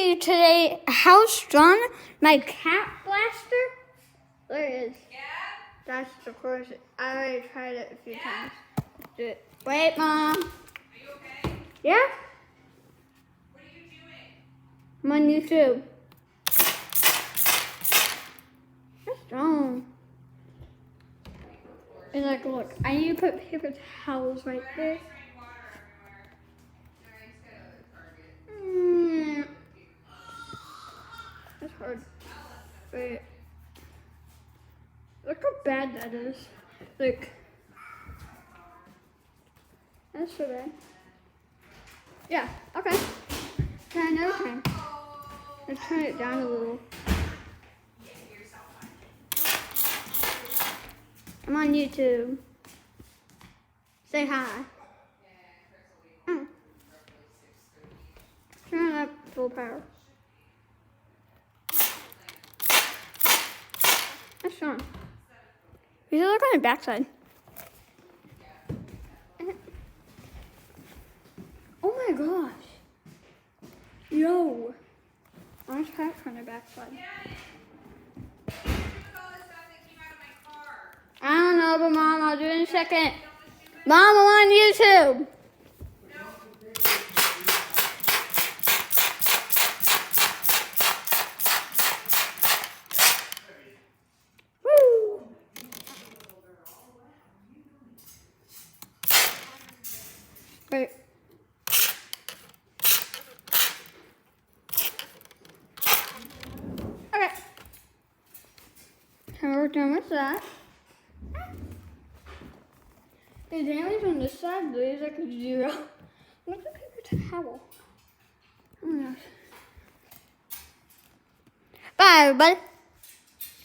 you today how strong my cat blaster. There it is. Yeah? That's the first. I already tried it a few times. Let's do it. Wait, Mom. Are you okay? Yeah? What are you doing? I'm on YouTube. That's strong. And like, look, I need to put paper towels right there. Rain water everywhere. Nice, got a Target. That's hard. Wait. Look how bad that is. Like, that's so bad. Yeah, okay. Try another time. Let's turn it down a little. I'm on YouTube. Say hi. Turn up full power. That's strong. You should look on the backside. Oh my gosh. Yo. I want to try it from the backside. I don't know, but Mom, I'll do it in a second. Mom, I'm on YouTube. Woo. Wait. Okay. So we're done with that. The damage on this side is like a 0. Look at the towel. Oh my gosh. Bye, everybody.